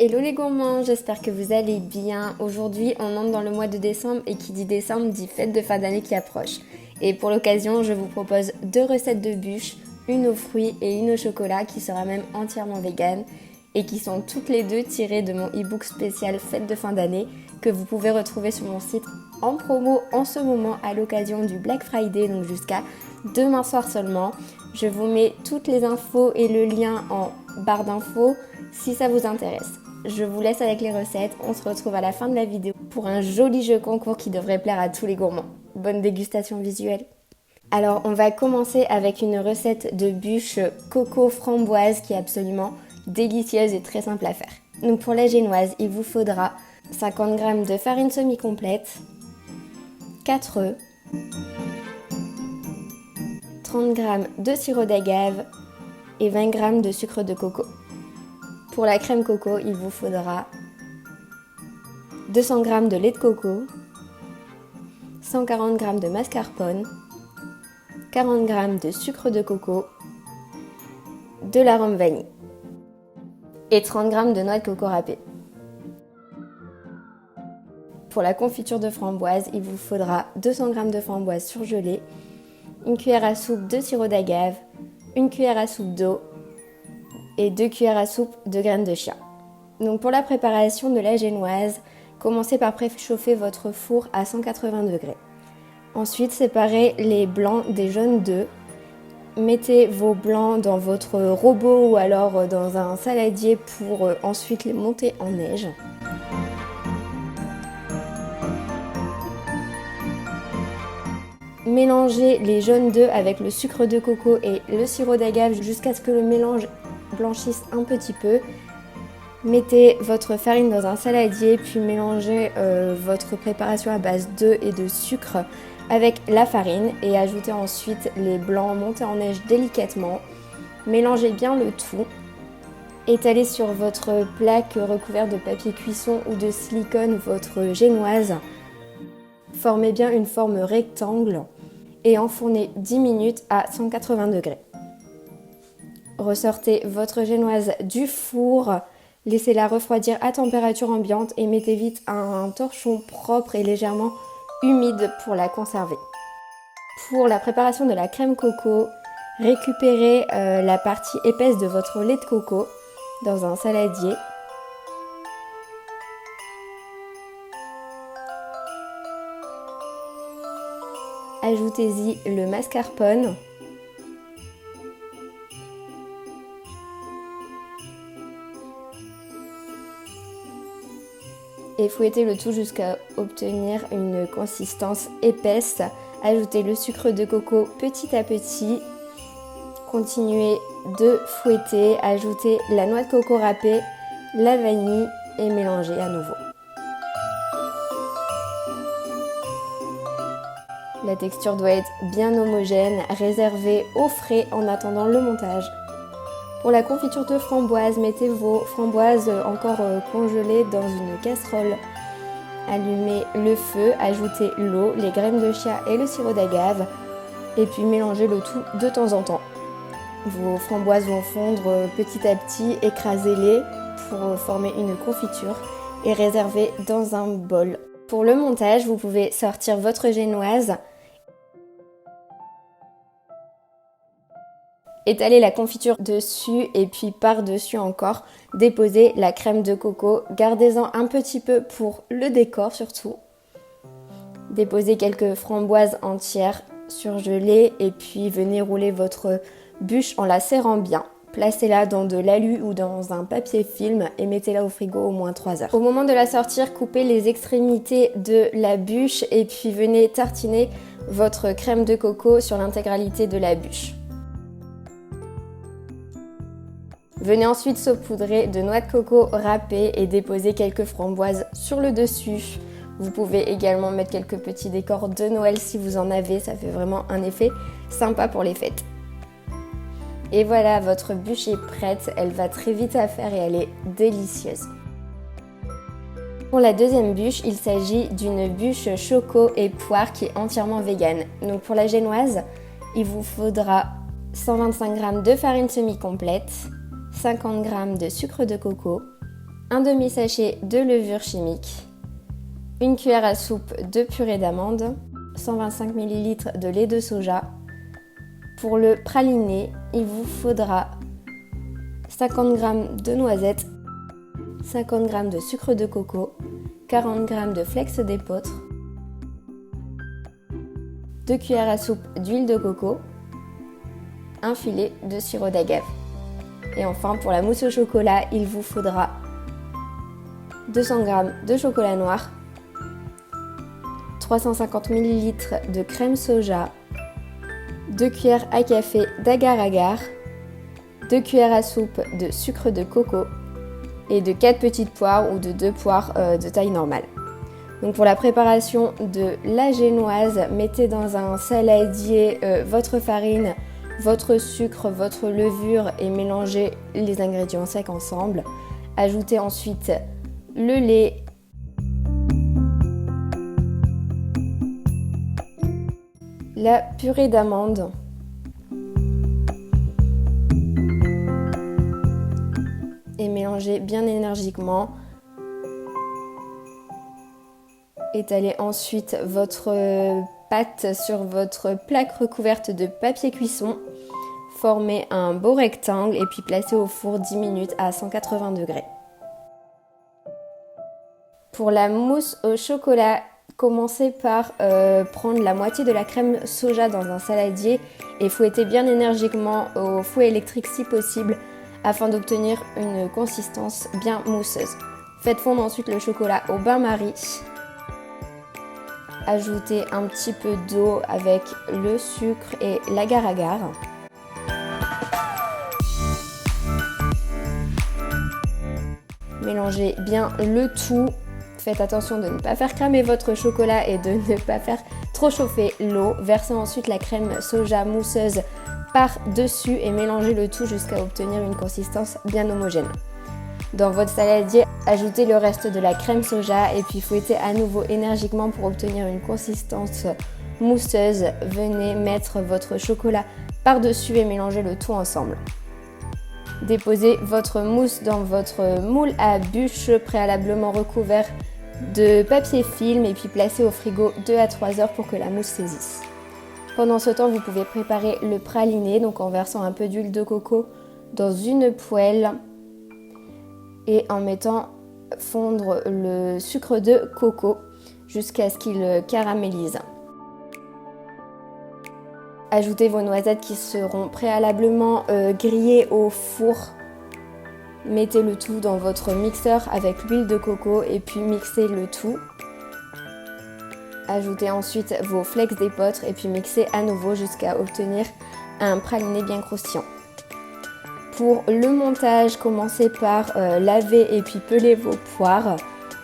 Hello les gourmands, j'espère que vous allez bien. Aujourd'hui, on entre dans le mois de décembre et qui dit décembre dit fête de fin d'année qui approche. Et pour l'occasion, je vous propose 2 recettes de bûches, une aux fruits et une au chocolat qui sera même entièrement vegan et qui sont toutes les deux tirées de mon e-book spécial fête de fin d'année que vous pouvez retrouver sur mon site en promo en ce moment à l'occasion du Black Friday, donc jusqu'à demain soir seulement. Je vous mets toutes les infos et le lien en barre d'infos si ça vous intéresse. Je vous laisse avec les recettes, on se retrouve à la fin de la vidéo pour un joli jeu concours qui devrait plaire à tous les gourmands. Bonne dégustation visuelle. Alors on va commencer avec une recette de bûche coco framboise qui est absolument délicieuse et très simple à faire. Donc pour la génoise, il vous faudra 50 g de farine semi-complète, 4 œufs, 30 g de sirop d'agave et 20 g de sucre de coco. Pour la crème coco, il vous faudra 200 g de lait de coco, 140 g de mascarpone, 40 g de sucre de coco, de l'arôme vanille et 30 g de noix de coco râpée. Pour la confiture de framboise, il vous faudra 200 g de framboise surgelée, une cuillère à soupe de sirop d'agave, une cuillère à soupe d'eau et 2 cuillères à soupe de graines de chia. Donc pour la préparation de la génoise, commencez par préchauffer votre four à 180 degrés. Ensuite, séparez les blancs des jaunes d'œufs. Mettez vos blancs dans votre robot ou alors dans un saladier pour ensuite les monter en neige. Mélangez les jaunes d'œufs avec le sucre de coco et le sirop d'agave jusqu'à ce que le mélange blanchisse un petit peu. Mettez votre farine dans un saladier puis mélangez votre préparation à base d'œufs et de sucre avec la farine et ajoutez ensuite les blancs montés en neige délicatement. Mélangez bien le tout. Étalez sur votre plaque recouverte de papier cuisson ou de silicone votre génoise. Formez bien une forme rectangle et enfournez 10 minutes à 180 degrés. Ressortez votre génoise du four, laissez-la refroidir à température ambiante et mettez vite un torchon propre et légèrement humide pour la conserver. Pour la préparation de la crème coco, récupérez la partie épaisse de votre lait de coco dans un saladier. Ajoutez-y le mascarpone. Et fouettez le tout jusqu'à obtenir une consistance épaisse. Ajoutez le sucre de coco petit à petit. Continuez de fouetter. Ajoutez la noix de coco râpée, la vanille et mélangez à nouveau. La texture doit être bien homogène, réservée au frais en attendant le montage. Pour la confiture de framboise, mettez vos framboises encore congelées dans une casserole. Allumez le feu, ajoutez l'eau, les graines de chia et le sirop d'agave et puis mélangez le tout de temps en temps. Vos framboises vont fondre petit à petit, écrasez-les pour former une confiture et réservez dans un bol. Pour le montage, vous pouvez sortir votre génoise. Étalez la confiture dessus et puis par-dessus encore, déposez la crème de coco. Gardez-en un petit peu pour le décor surtout. Déposez quelques framboises entières surgelées et puis venez rouler votre bûche en la serrant bien. Placez-la dans de l'alu ou dans un papier film et mettez-la au frigo au moins 3 heures. Au moment de la sortir, coupez les extrémités de la bûche et puis venez tartiner votre crème de coco sur l'intégralité de la bûche. Venez ensuite saupoudrer de noix de coco râpée et déposer quelques framboises sur le dessus. Vous pouvez également mettre quelques petits décors de Noël si vous en avez, ça fait vraiment un effet sympa pour les fêtes. Et voilà, votre bûche est prête, elle va très vite à faire et elle est délicieuse. Pour la deuxième bûche, il s'agit d'une bûche choco et poire qui est entièrement végane. Donc pour la génoise, il vous faudra 125 g de farine semi-complète, 50 g de sucre de coco, un demi-sachet de levure chimique, une cuillère à soupe de purée d'amande, 125 ml de lait de soja. Pour le praliné, il vous faudra 50 g de noisettes, 50 g de sucre de coco, 40 g de flex d'épeautre, 2 cuillères à soupe d'huile de coco, un filet de sirop d'agave. Et enfin, pour la mousse au chocolat, il vous faudra 200 g de chocolat noir, 350 ml de crème soja, 2 cuillères à café d'agar-agar, 2 cuillères à soupe de sucre de coco et de 4 petites poires ou de 2 poires de taille normale. Donc pour la préparation de la génoise, mettez dans un saladier votre farine, votre sucre, votre levure et mélangez les ingrédients secs ensemble. Ajoutez ensuite le lait, la purée d'amande, et mélangez bien énergiquement. Étalez ensuite votre pâte sur votre plaque recouverte de papier cuisson. Formez un beau rectangle et puis placez au four 10 minutes à 180 degrés. Pour la mousse au chocolat, commencez par prendre la moitié de la crème soja dans un saladier et fouettez bien énergiquement au fouet électrique si possible afin d'obtenir une consistance bien mousseuse. Faites fondre ensuite le chocolat au bain-marie. Ajoutez un petit peu d'eau avec le sucre et l'agar-agar. Mélangez bien le tout. Faites attention de ne pas faire cramer votre chocolat et de ne pas faire trop chauffer l'eau. Versez ensuite la crème soja mousseuse par-dessus et mélangez le tout jusqu'à obtenir une consistance bien homogène. Dans votre saladier, ajoutez le reste de la crème soja et puis fouettez à nouveau énergiquement pour obtenir une consistance mousseuse. Venez mettre votre chocolat par-dessus et mélangez le tout ensemble. Déposez votre mousse dans votre moule à bûche préalablement recouvert de papier film et puis placez au frigo 2 à 3 heures pour que la mousse saisisse. Pendant ce temps, vous pouvez préparer le praliné, donc en versant un peu d'huile de coco dans une poêle et en mettant fondre le sucre de coco jusqu'à ce qu'il caramélise. Ajoutez vos noisettes qui seront préalablement grillées au four. Mettez le tout dans votre mixeur avec l'huile de coco et puis mixez le tout. Ajoutez ensuite vos flex d'épeautre et puis mixez à nouveau jusqu'à obtenir un praliné bien croustillant. Pour le montage, commencez par laver et puis peler vos poires.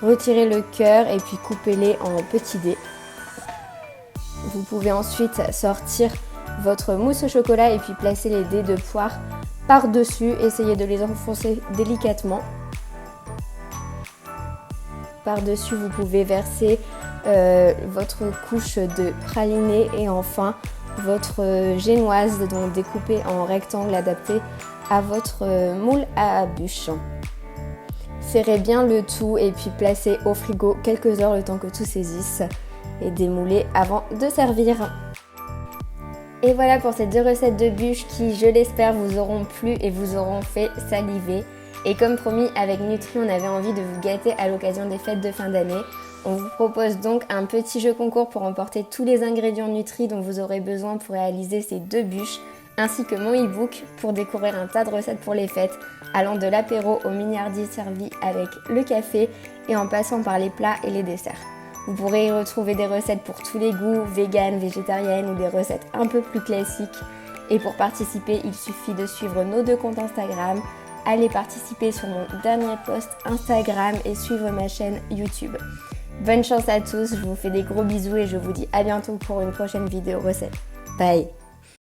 Retirez le cœur et puis coupez-les en petits dés. Vous pouvez ensuite sortir votre mousse au chocolat et puis placer les dés de poire par-dessus. Essayez de les enfoncer délicatement. Par-dessus, vous pouvez verser votre couche de praliné et enfin votre génoise, donc découpée en rectangle adapté à votre moule à bûche. Serrez bien le tout et puis placez au frigo quelques heures le temps que tout saisisse et démoulez avant de servir. Et voilà pour ces 2 recettes de bûche qui, je l'espère, vous auront plu et vous auront fait saliver. Et comme promis, avec Nutri, on avait envie de vous gâter à l'occasion des fêtes de fin d'année. On vous propose donc un petit jeu concours pour emporter tous les ingrédients Nutri dont vous aurez besoin pour réaliser ces 2 bûches, ainsi que mon e-book pour découvrir un tas de recettes pour les fêtes, allant de l'apéro au mignardi servi avec le café et en passant par les plats et les desserts. Vous pourrez y retrouver des recettes pour tous les goûts, vegan, végétariennes ou des recettes un peu plus classiques. Et pour participer, il suffit de suivre nos 2 comptes Instagram, allez participer sur mon dernier post Instagram et suivre ma chaîne YouTube. Bonne chance à tous, je vous fais des gros bisous et je vous dis à bientôt pour une prochaine vidéo recette. Bye!